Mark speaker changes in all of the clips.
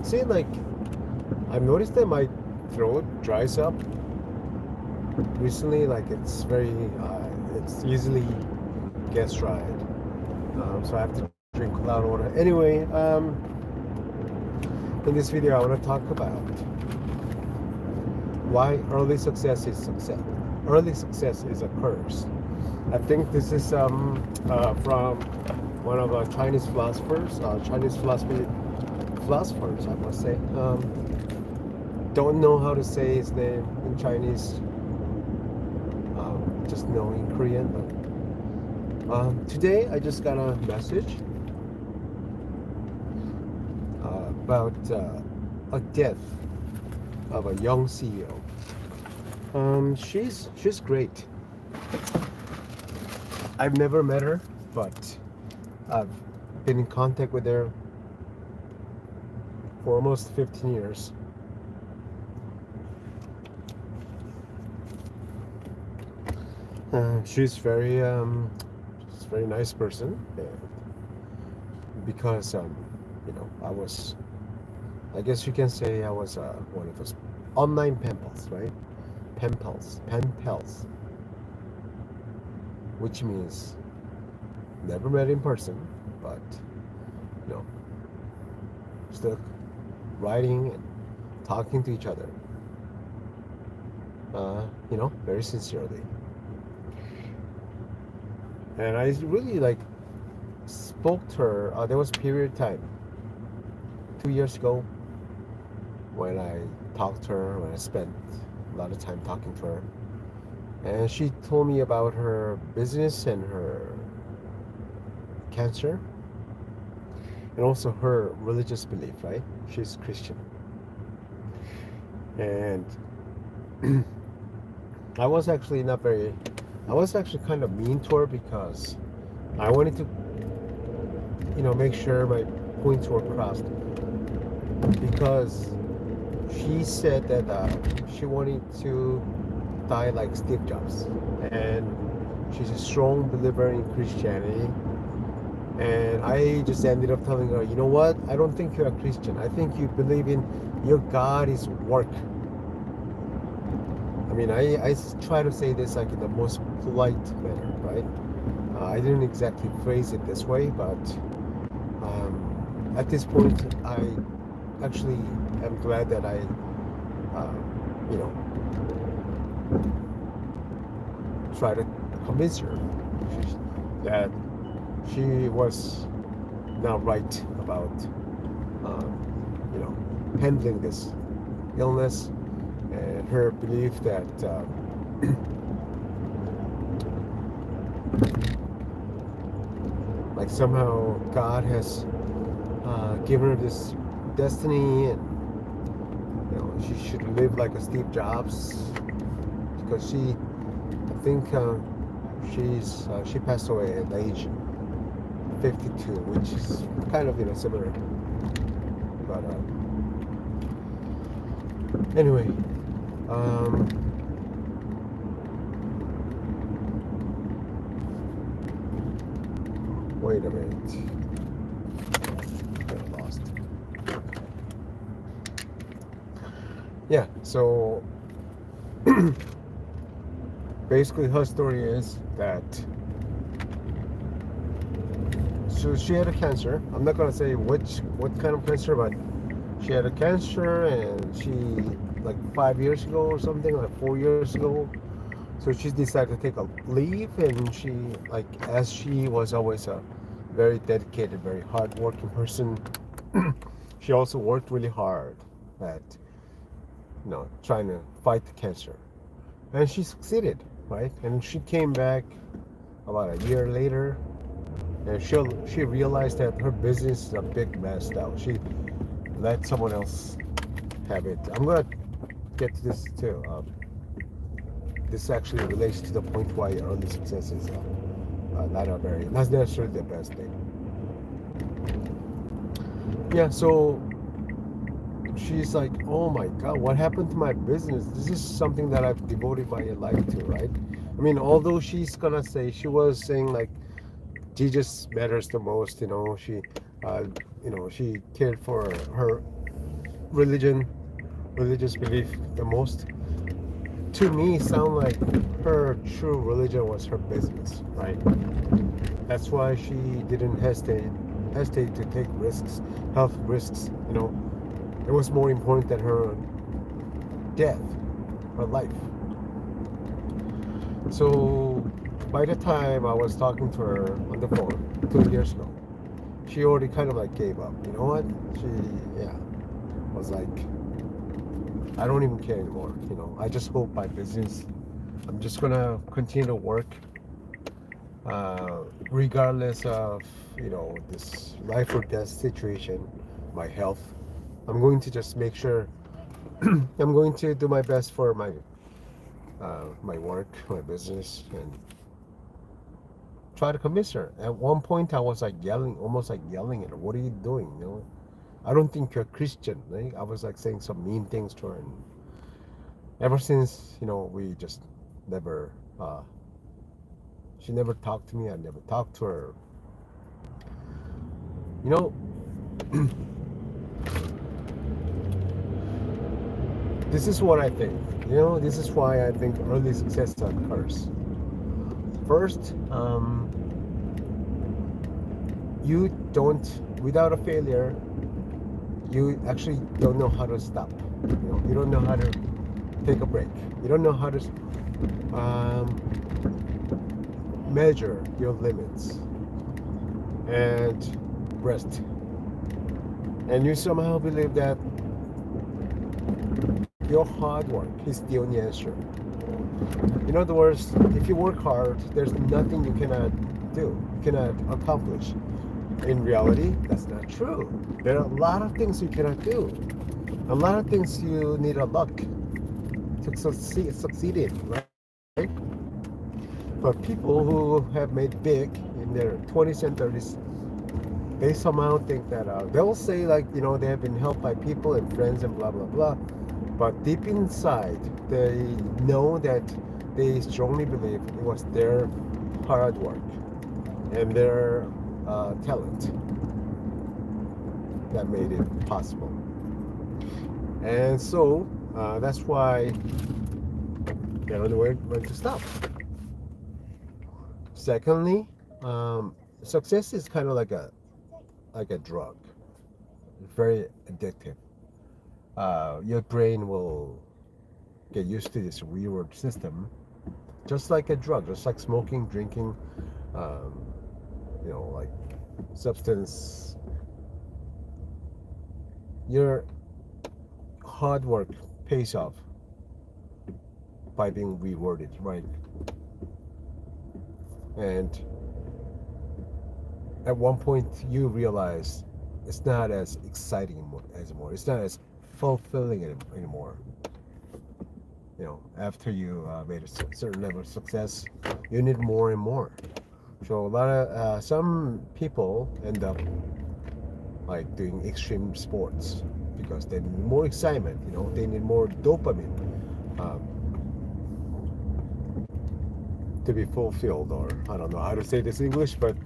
Speaker 1: See, like, I've noticed that my throat dries up recently. Like, it's easily gets dried. So I have to drink a lot of water. Anyway, in this video, I want to talk about why early success is success. Early success is a curse. I think this is from one of our Chinese philosophers, philosophers, I must say. Don't know how to say his name in Chinese. Just know in Korean. But today I just got a message about a death of a young CEO. She's great. I've never met her, but I've been in contact with her for almost 15 years. She's very nice person, because I guess you can say I was one of those online pen pals, right? Pen pals, which means never met in person, but you know, still writing and talking to each other, very sincerely. And I really spoke to her. There was a period of time 2 years ago when I talked to her, when I spent a lot of time talking to her, and she told me about her business and her cancer, and also her religious belief. Right? She's Christian, and I was actually not very. I was actually kind of mean to her because I wanted to, make sure my points were crossed. Because she said that she wanted to die like Steve Jobs, and she's a strong believer in Christianity. And I just ended up telling her, you know what? I don't think you're a Christian. I think you believe in your God is work. I mean, I try to say this like in the most polite manner, right? I didn't exactly phrase it this way, but at this point, I actually am glad that I, you know, try to convince her that she was not right about, handling this illness, and her belief that like somehow God has given her this destiny, and she should live like a Steve Jobs, because I think she passed away at age 52, which is kind of similar. But anyway, wait a minute. Got lost. Yeah, so basically her story is that so she had a cancer. I'm not gonna say what kind of cancer, but she had a cancer, and she, like 5 years ago or something, like 4 years ago. So she decided to take a leave, and she, as she was always a very dedicated, very hardworking person, she also worked really hard at, trying to fight the cancer, and she succeeded, right? And she came back about a year later, and she realized that her business is a big mess now. She let someone else have it. I'm gonna get to this too. This actually relates to the point why early success is not necessarily the best thing. Yeah, so she's like, oh my God, what happened to my business? This is something that I've devoted my life to, right? I mean, although she was saying like Jesus matters the most, she cared for her religion, religious belief the most, to me sound like her true religion was her business, right? That's why she didn't hesitate to take risks, health risks. It was more important than her death, her life. So by the time I was talking to her on the phone 2 years ago, she already kind of like gave up. You know what? She, yeah, was like, I don't even care anymore. I just hope my business, I'm just gonna continue to work, regardless of, this life or death situation, my health. I'm going to just make sure I'm going to do my best for my work, my business, and try to convince her. At one point, I was like yelling, almost like yelling at her. What are you doing? I don't think you're Christian. Right? I was like saying some mean things to her, and ever since, we just never. She never talked to me. I never talked to her. You know, this is what I think. This is why I think early success occurs. First, you don't, without a failure, you actually don't know how to stop. You don't know how to take a break. You don't know how to measure your limits and rest. And you somehow believe that your hard work is the only answer. In other words, if you work hard, there's nothing you cannot do, cannot accomplish. In reality, that's not true. There are a lot of things you cannot do. A lot of things you need a luck to succeed in, right? But people who have made big in their 20s and 30s, they somehow think that they'll say like, they have been helped by people and friends and blah, blah, blah. But deep inside, they know that they strongly believe it was their hard work and their talent that made it possible. And so that's why they don't know when to stop. Secondly, success is kind of like a drug. It's very addictive. Your brain will get used to this reward system, just like a drug, just like smoking, drinking, um, like substance. Your hard work pays off by being rewarded, right? And at one point, you realize it's not as exciting anymore. It's not as fulfilling anymore. After you made a certain level of success, you need more and more. So a lot of some people end up like doing extreme sports because they need more excitement. They need more dopamine um, to be fulfilled, or I don't know how to say this in English, but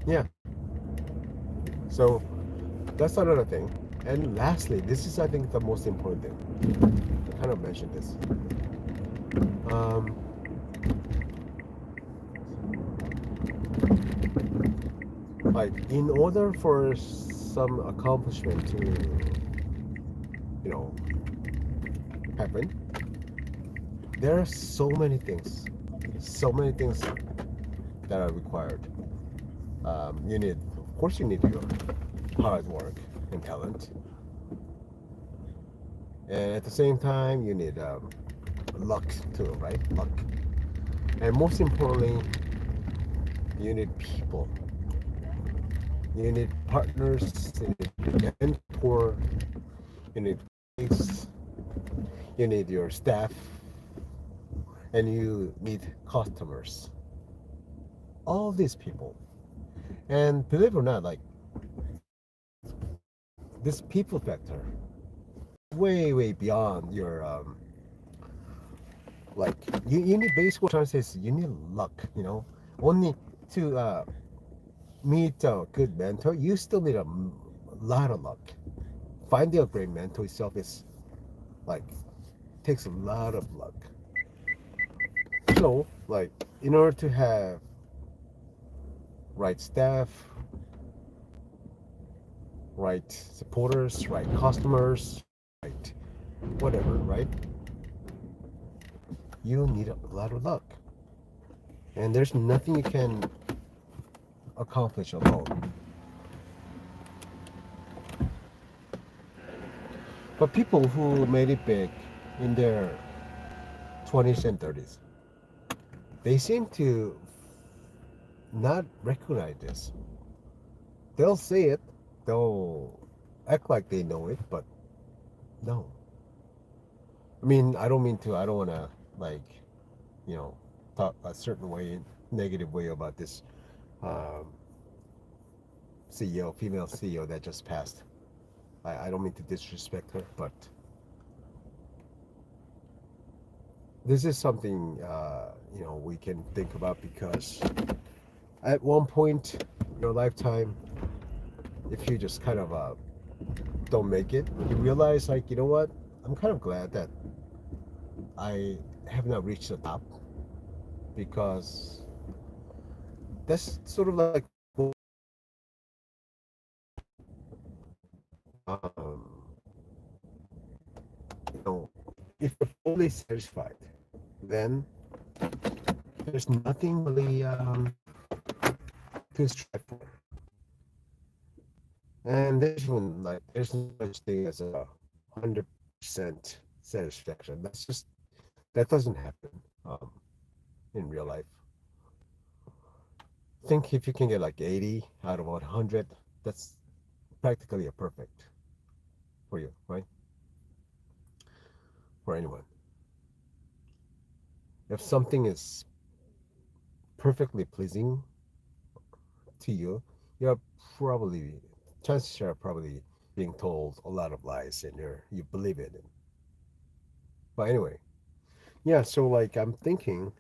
Speaker 1: yeah. So that's another thing. And lastly, this is I think the most important thing. I kind of mentioned this. Like in order for some accomplishment to happen, there are so many things that are required. Of course you need your hard work and talent, and at the same time you need luck too, right? Luck. And most importantly, you need people. You need partners, you need mentor, you need colleagues, you need your staff, and you need customers. All these people. And believe it or not, like this people factor, way beyond your like you need basically trying to say is you need luck, only to meet a good mentor. You still need a lot of luck. finding a great mentor itself is like takes a lot of luck. So like in order to have right staff, right supporters, right customers, right whatever, right? You need a lot of luck. And there's nothing you can accomplish alone. But people who made it big in their 20s and 30s, they seem to not recognize this. They'll say it, they'll act like they know it, but no. I mean, I don't want to, like, you know, talk a certain way, negative way about this um, CEO, female CEO that just passed. I don't mean to disrespect her, but this is something, we can think about because at one point in your lifetime, if you just kind of don't make it, you realize, like, you know what? I'm kind of glad that I have not reached the top because that's sort of like, you know, if you're fully satisfied, then there's nothing really to strive for. And there's no such thing as a 100% satisfaction. That doesn't happen in real life. Think if you can get like 80 out of 100, that's practically a perfect for you, right? For anyone. If something is perfectly pleasing to you, you're probably, chances are probably being told a lot of lies and you believe it. But anyway, yeah, so like I'm thinking,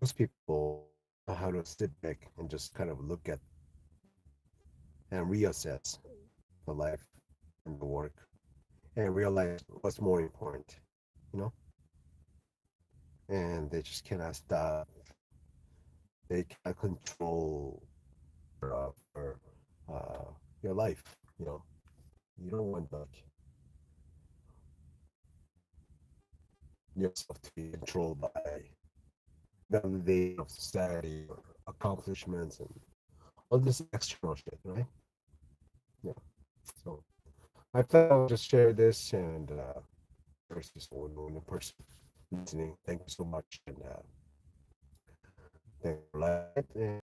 Speaker 1: most people know how to sit back and just kind of look at and reassess the life and the work and realize what's more important, you know? And they just cannot stop. They cannot control for uh, your life, you know? You don't want like yourself to be controlled by validation of society or accomplishments and all this external shit, right? Yeah. So I thought I would just share this and there's this one person listening. Thank you so much and thank you for listening. And